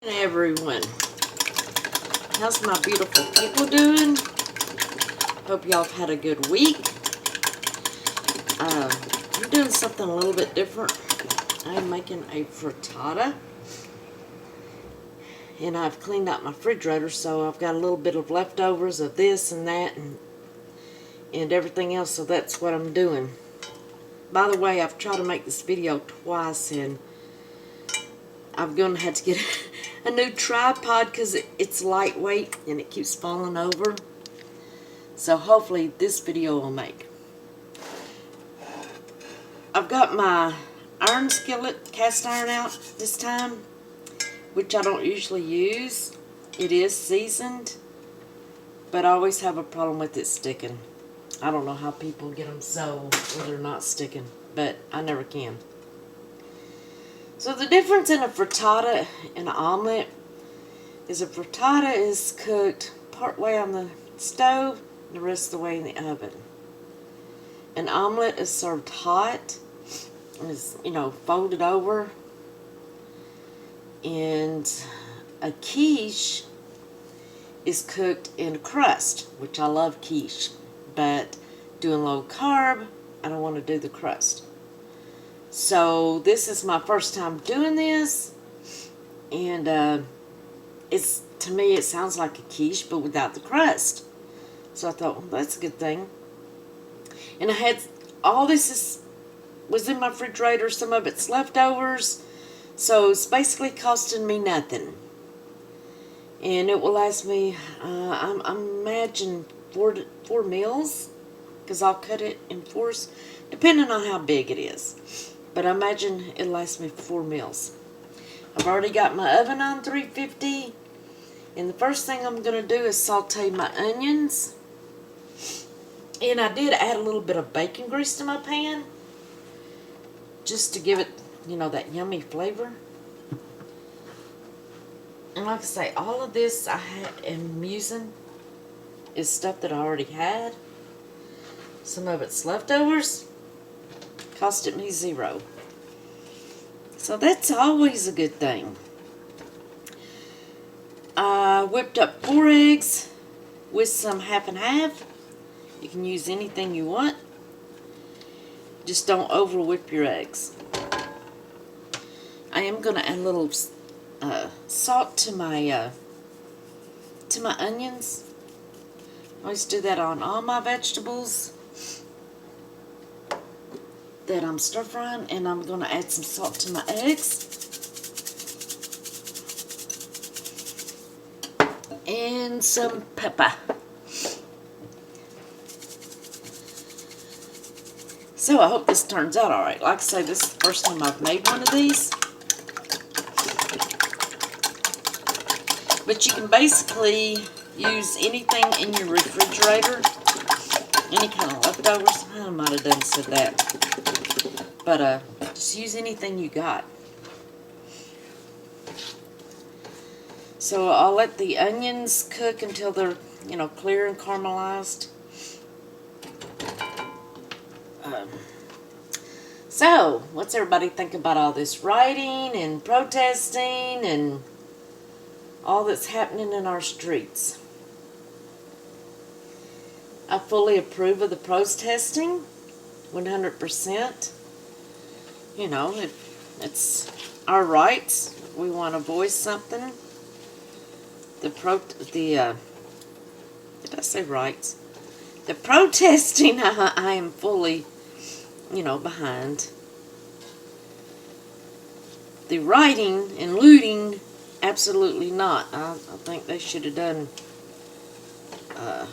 Everyone, how's my beautiful people doing? Hope y'all have had a good week. I'm doing something a little bit different. I'm making a frittata, and I've cleaned out my refrigerator, so I've got a little bit of leftovers of this and that and everything else, so that's what I'm doing. By the way, I've tried to make this video twice, and I'm going to have to get a new tripod because it's lightweight and it keeps falling over. So hopefully this video will make. I've got my iron skillet, cast iron out this time, which I don't usually use. It is seasoned, but I always have a problem with it sticking. I don't know how people get them so where they're not sticking, but I never can. So the difference in a frittata and an omelet is a frittata is cooked part way on the stove and the rest of the way in the oven. An omelet is served hot, is, folded over. And a quiche is cooked in a crust, which I love quiche, but doing low carb, I don't want to do the crust. So this is my first time doing this, and to me it sounds like a quiche but without the crust. So I thought, well, that's a good thing. And I had all this was in my refrigerator, some of it's leftovers, so it's basically costing me nothing. And it will last me, I imagine, four meals, because I'll cut it in fours, depending on how big it is. But I imagine it'll last me 4 meals. I've already got my oven on 350. And the first thing I'm going to do is saute my onions. And I did add a little bit of bacon grease to my pan, just to give it, that yummy flavor. And like I say, all of this I am using is stuff that I already had. Some of it's leftovers. Costed me $0. So that's always a good thing. I whipped up 4 eggs with some half and half. You can use anything you want. Just don't over whip your eggs. I am going to add a little salt to my onions. I always do that on all my vegetables that I'm stir frying, and I'm going to add some salt to my eggs. And some pepper. So I hope this turns out alright. Like I say, this is the first time I've made one of these. But you can basically use anything in your refrigerator. Any kind of leftovers. I might have done said that. But just use anything you got. So I'll let the onions cook until they're, clear and caramelized. So, what's everybody think about all this rioting and protesting and all that's happening in our streets? I fully approve of the protesting, 100%. It's our rights. We want to voice something. Did I say rights? The protesting, I am fully, behind. The rioting and looting, absolutely not. I think they should have done, I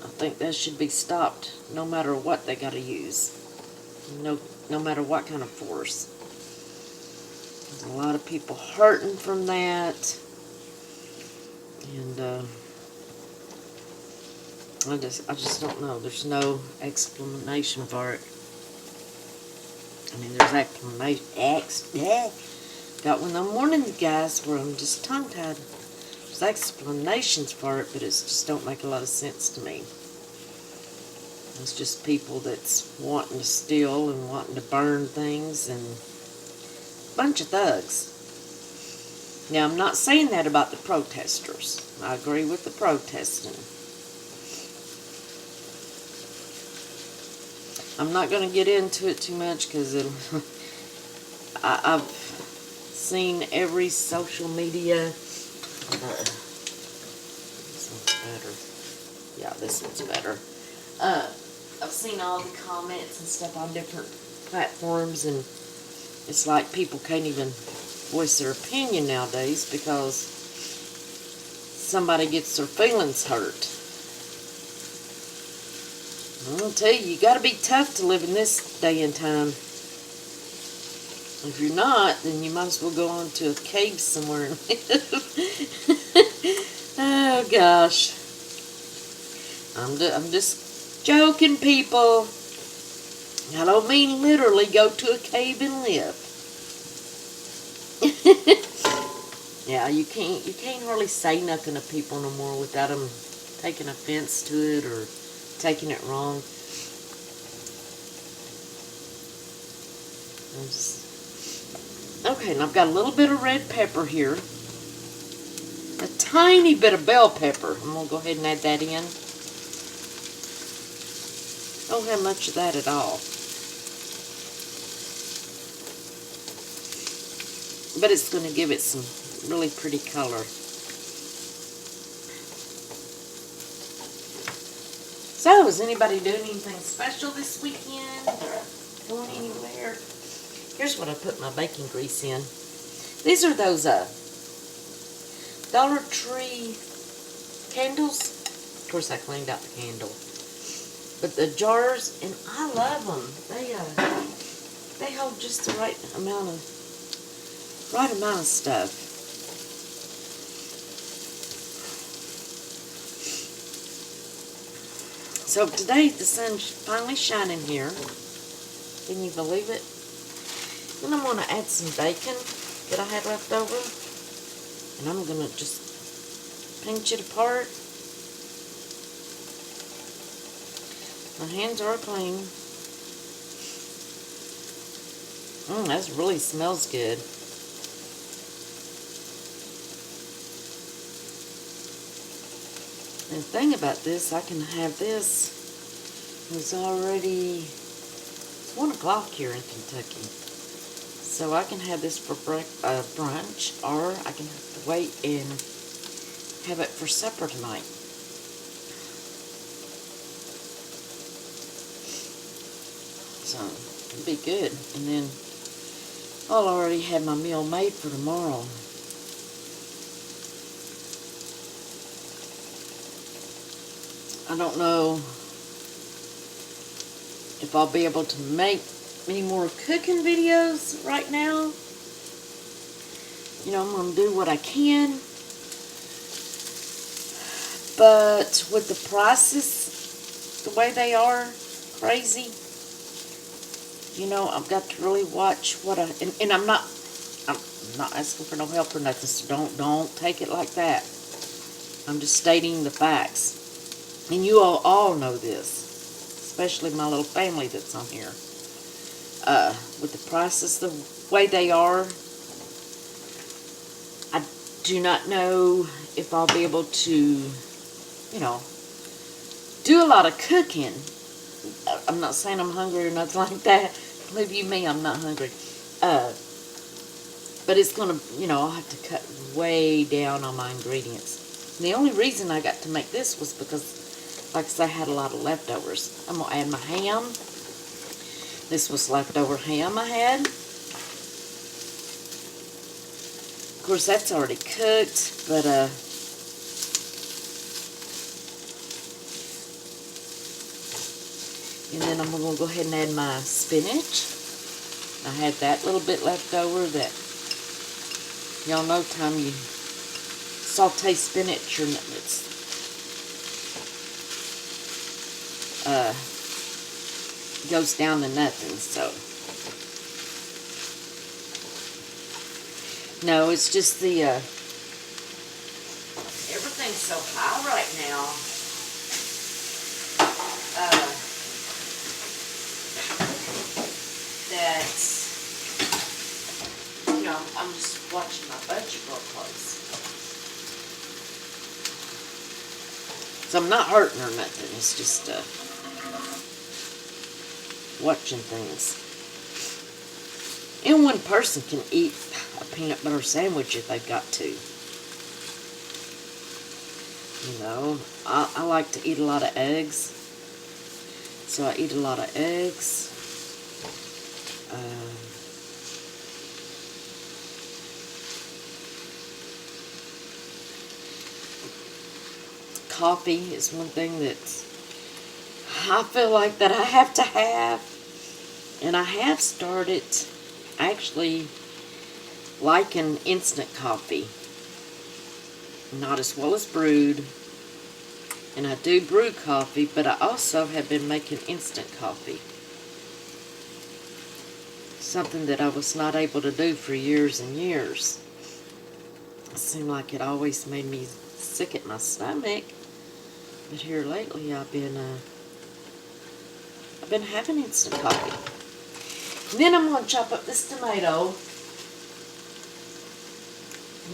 think that should be stopped no matter what they got to use. No matter what kind of force. There's a lot of people hurting from that. And I just don't know. There's no explanation for it. I mean, there's explanation. Got one of them morning guys where I'm just tongue-tied. There's explanations for it, but it just don't make a lot of sense to me. It's just people that's wanting to steal and wanting to burn things, and a bunch of thugs. Now, I'm not saying that about the protesters. I agree with the protesting. I'm not going to get into it too much because I've seen every social media. This one's better. Yeah, this one's better. I've seen all the comments and stuff on different platforms, and it's like people can't even voice their opinion nowadays because somebody gets their feelings hurt. I'll tell you, you got to be tough to live in this day and time. If you're not, then you might as well go on to a cave somewhere and live. Oh gosh, I'm just joking, people. I don't mean literally go to a cave and live. Yeah, you can't hardly say nothing to people no more without them taking offense to it or taking it wrong. Okay, and I've got a little bit of red pepper here. A tiny bit of bell pepper. I'm going to go ahead and add that in. Don't have much of that at all. But it's going to give it some really pretty color. So, is anybody doing anything special this weekend? Or going anywhere? Here's what I put my baking grease in. These are those Dollar Tree candles. Of course, I cleaned out the candle. But the jars, and I love them. They hold just the right amount of stuff. So today the sun's finally shining here. Can you believe it? Then I'm going to add some bacon that I had left over. And I'm going to just pinch it apart. My hands are clean. That really smells good. And the thing about this, I can have this. It's already, it's 1 o'clock here in Kentucky. So I can have this for brunch, or I can have to wait and have it for supper tonight. So, it'll be good. And then I'll already have my meal made for tomorrow. I don't know if I'll be able to make any more cooking videos right now. You know, I'm going to do what I can. But with the prices the way they are, crazy, you know, I've got to really watch what and I'm not asking for no help or nothing, so don't take it like that. I'm just stating the facts. And you all know this, especially my little family that's on here. With the prices the way they are, I do not know if I'll be able to, you know, do a lot of cooking. I'm not saying I'm hungry or nothing like that. Believe you me, I'm not hungry. But it's going to, you know, I'll have to cut way down on my ingredients. And the only reason I got to make this was because, like I said, I had a lot of leftovers. I'm going to add my ham. This was leftover ham I had. Of course, that's already cooked, but, and then I'm going to go ahead and add my spinach. I had that little bit left over that, y'all know, time you saute spinach, or it's goes down to nothing. So no, it's just the everything's so high right now. That, you know, I'm just watching my budget real close. So I'm not hurting or nothing. It's just watching things. And one person can eat a peanut butter sandwich if they've got to. You know, I like to eat a lot of eggs. So I eat a lot of eggs. Coffee is one thing that I feel like that I have to have. And I have started actually liking instant coffee. Not as well as brewed. And I do brew coffee, but I also have been making instant coffee. Something that I was not able to do for years and years. It seemed like it always made me sick at my stomach. But here lately I've been having instant coffee. And then I'm going to chop up this tomato.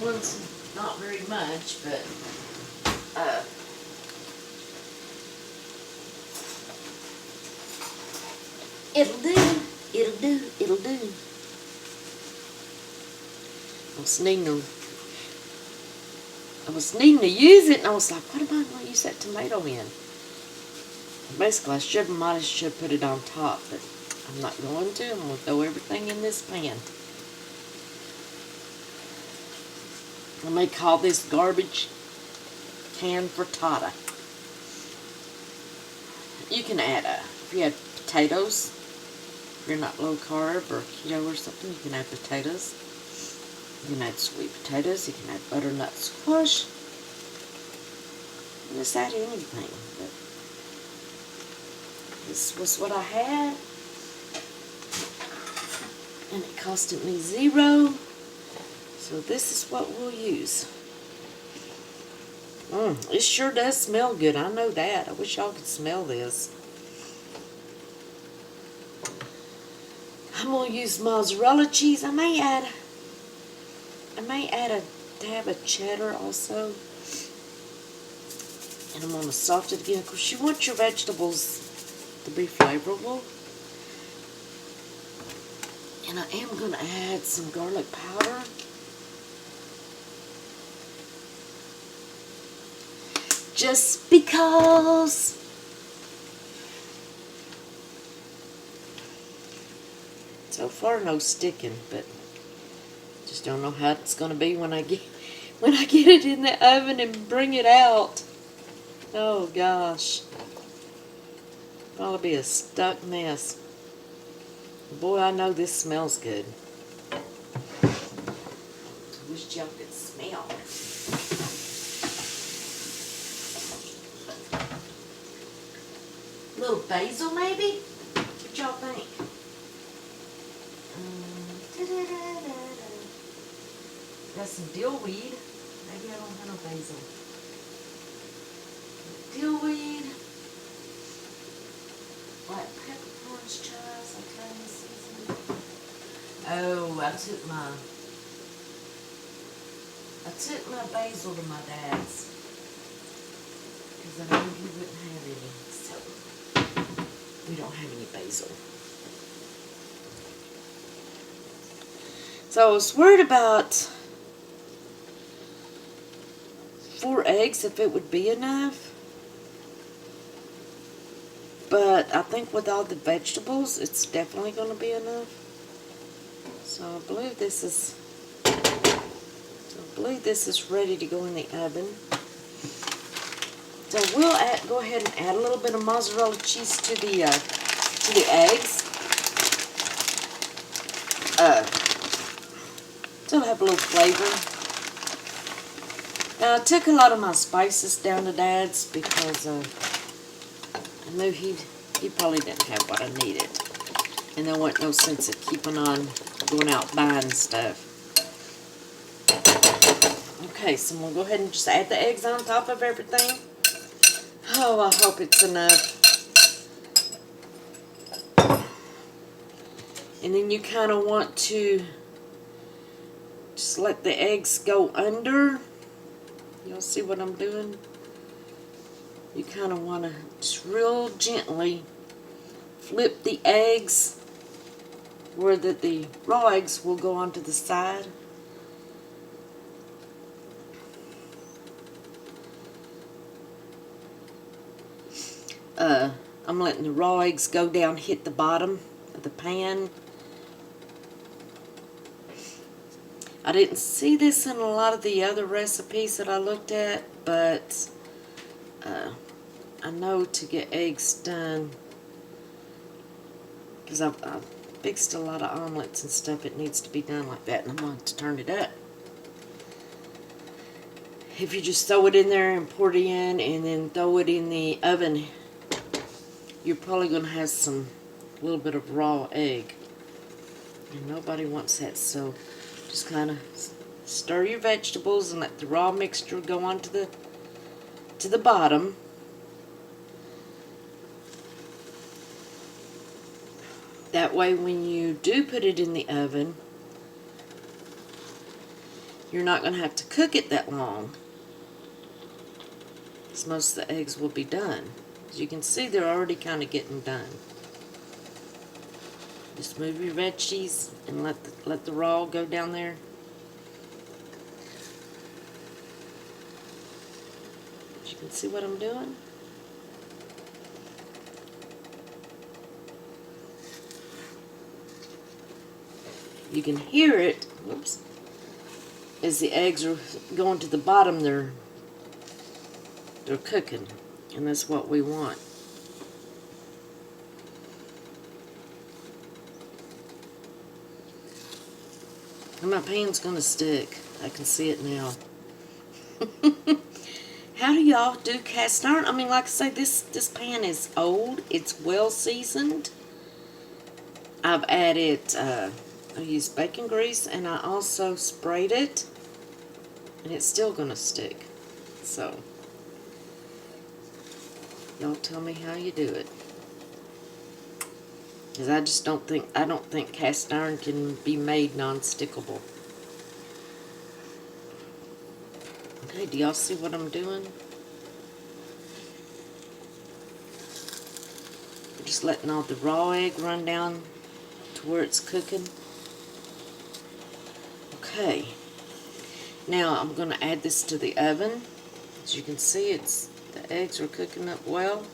One's not very much, but it'll do. It'll do. It'll do. I was needing to use it, and I was like, what am I going to use that tomato in? Basically, I might have put it on top, but I'm not going to. I'm going to throw everything in this pan. I may call this garbage can frittata. You can add if you had potatoes, if you're not low carb or keto or something, you can add potatoes. You can add sweet potatoes, you can add butternut squash. You just add anything. But this was what I had. And it costed me $0. So this is what we'll use. It sure does smell good. I know that. I wish y'all could smell this. I'm going to use mozzarella cheese. I may add a dab of cheddar also. And I'm going to salt it again. Of course, you want your vegetables to be flavorful. And I am going to add some garlic powder. Just because. So far, no sticking, but just don't know how it's going to be when I get it in the oven and bring it out. Oh gosh, probably be a stuck mess. Boy, I know this smells good. I wish y'all could smell. A little basil, maybe? What y'all think? Got some dill weed. Maybe I don't have no basil. Dill weed. Black peppercorns, chives, Italian seasoning. Oh, I took my basil to my dad's. Because I knew he wouldn't have any. So we don't have any basil. So I was worried about 4 eggs, if it would be enough. But I think with all the vegetables, it's definitely going to be enough. So I believe this is ready to go in the oven. So we'll go ahead and add a little bit of mozzarella cheese to the eggs. So it'll have a little flavor. Now I took a lot of my spices down to Dad's because I knew he probably didn't have what I needed. And there wasn't no sense of keeping on going out buying stuff. Okay, so we'll go ahead and just add the eggs on top of everything. Oh, I hope it's enough. And then you kind of want to just let the eggs go under. Y'all see what I'm doing? you kind of want to just real gently flip the eggs where the raw eggs will go onto the side. I'm letting the raw eggs go down, hit the bottom of the pan. I didn't see this in a lot of the other recipes that I looked at, but I know to get eggs done, because I've fixed a lot of omelets and stuff, it needs to be done like that, and I'm going to turn it up. If you just throw it in there and pour it in and then throw it in the oven, you're probably going to have a little bit of raw egg. And nobody wants that, so just kind of stir your vegetables and let the raw mixture go on to the bottom. That way when you do put it in the oven, you're not going to have to cook it that long, because most of the eggs will be done. As you can see, they're already kind of getting done. Just move your veggies and let the raw go down there. As you can see what I'm doing. You can hear it, whoops, as the eggs are going to the bottom, they're cooking, and that's what we want. And my pan's gonna stick. I can see it now. How do y'all do cast iron? I mean, like I say, this pan is old. It's well seasoned. I've added, I used bacon grease, and I also sprayed it, and it's still gonna stick. So, y'all tell me how you do it. Because I don't think cast iron can be made non-stickable. Okay, do y'all see what I'm doing? I'm just letting all the raw egg run down to where it's cooking. Okay, now I'm going to add this to the oven. As you can see, the eggs are cooking up well.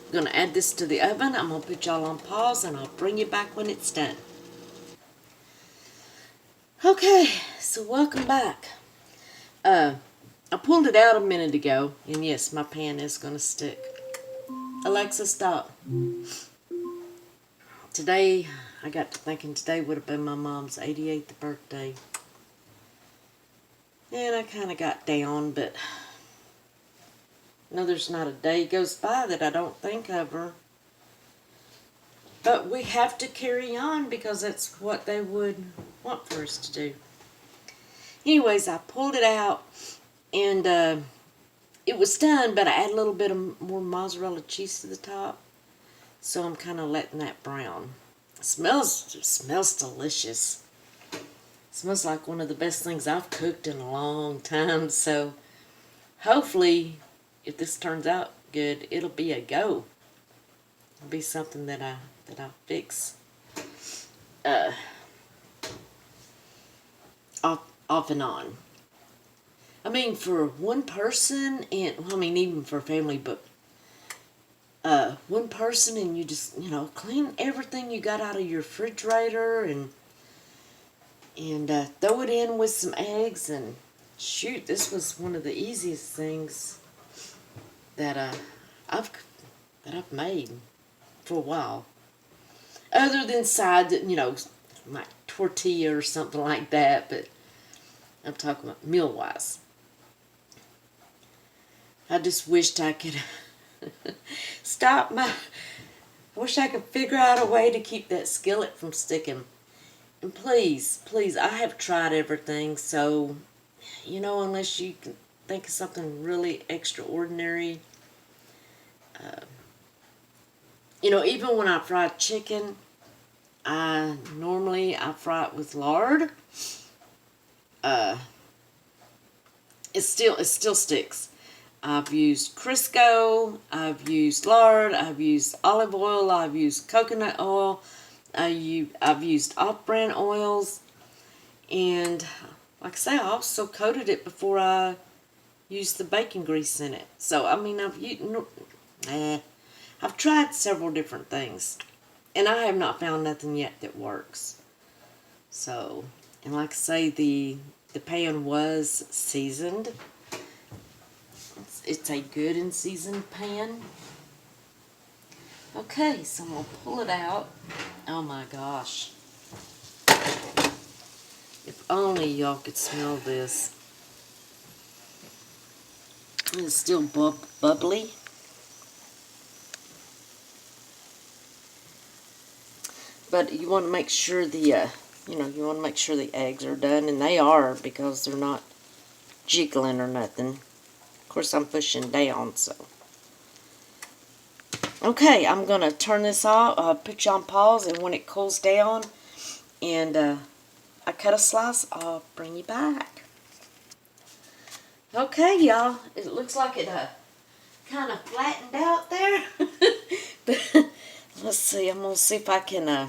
I'm going to add this to the oven. I'm going to put y'all on pause, and I'll bring you back when it's done. Okay, so welcome back. I pulled it out a minute ago, and yes, my pan is going to stick. Alexa, stop. Today, I got to thinking today would have been my mom's 88th birthday. And I kind of got down, but no, there's not a day goes by that I don't think of her. But we have to carry on because that's what they would want for us to do. Anyways, I pulled it out, and it was done, but I added a little bit of more mozzarella cheese to the top. So I'm kind of letting that brown. It smells delicious. It smells like one of the best things I've cooked in a long time. So hopefully, if this turns out good, it'll be a go. It'll be something that I fix off and on. I mean, for one person, and well, I mean, even for a family, but one person, and you just, clean everything you got out of your refrigerator and throw it in with some eggs, and shoot, this was one of the easiest things that I've made for a while. Other than side, like tortilla or something like that, but I'm talking about meal-wise. I just wished I could wish I could figure out a way to keep that skillet from sticking. And please, I have tried everything, so, unless you can think of something really extraordinary, even when I fry chicken, I fry it with lard. It still sticks. I've used Crisco, I've used lard, I've used olive oil, I've used coconut oil, I've used off-brand oils, and like I say, I also coated it before I used the bacon grease in it. So, I mean, I've tried several different things, and I have not found nothing yet that works. So, and like I say, the pan was seasoned. It's a good and seasoned pan. Okay, so I'm going to pull it out. Oh my gosh. If only y'all could smell this. It's still bubbly. But you want to make sure you want to make sure the eggs are done, and they are, because they're not jiggling or nothing. Of course, I'm pushing down, so. Okay, I'm going to turn this off, put you on pause, and when it cools down and I cut a slice, I'll bring you back. Okay, y'all, it looks like it kind of flattened out there. But let's see, I'm going to see if I can, I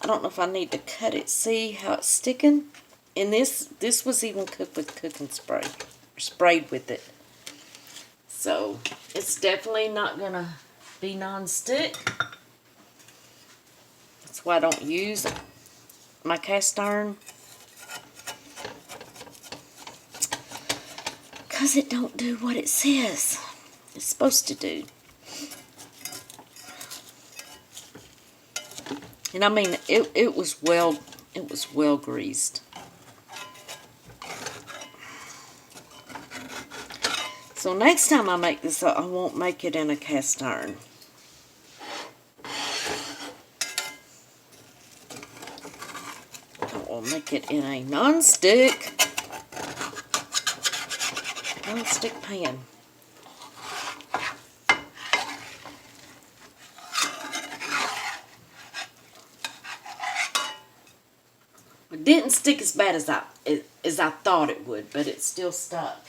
don't know if I need to cut it. See how it's sticking? And this was even cooked with cooking spray, or sprayed with it. So, it's definitely not going to be non-stick. That's why I don't use my cast iron. Because it don't do what it says it's supposed to do. And I mean, it was well greased. So next time I make this, I won't make it in a cast iron. I will make it in a non-stick pan. It didn't stick as bad as I thought it would, but it still stuck.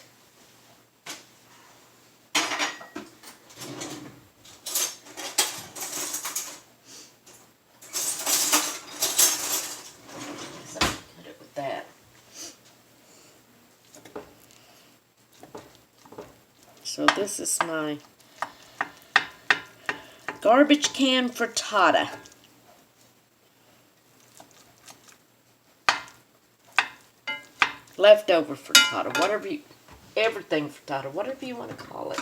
So cut it with that. So this is my garbage can frittata. Leftover frittata, everything frittata, whatever you want to call it.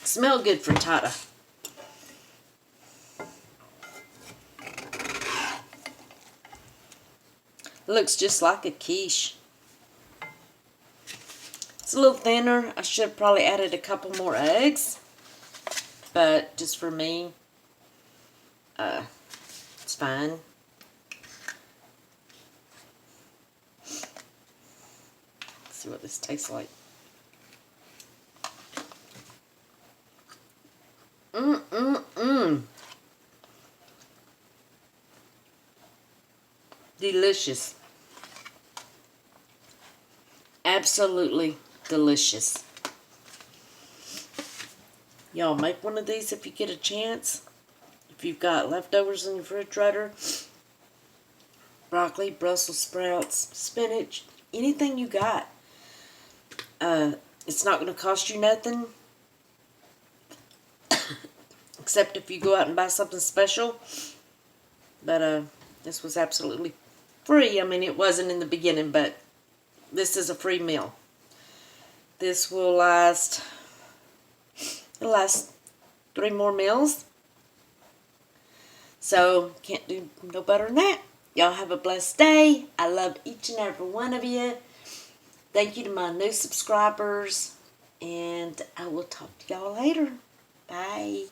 Smell good frittata. Looks just like a quiche. It's a little thinner. I should have probably added a couple more eggs, but just for me, it's fine. Let's see what this tastes like. Delicious. Absolutely delicious. Y'all make one of these if you get a chance. If you've got leftovers in your refrigerator, broccoli, Brussels sprouts, spinach, anything you got. It's not going to cost you nothing, except if you go out and buy something special. But this was absolutely free. I mean, it wasn't in the beginning, but this is a free meal. This will last, it'll last 3 more meals. So, can't do no better than that. Y'all have a blessed day. I love each and every one of you. Thank you to my new subscribers. And I will talk to y'all later. Bye.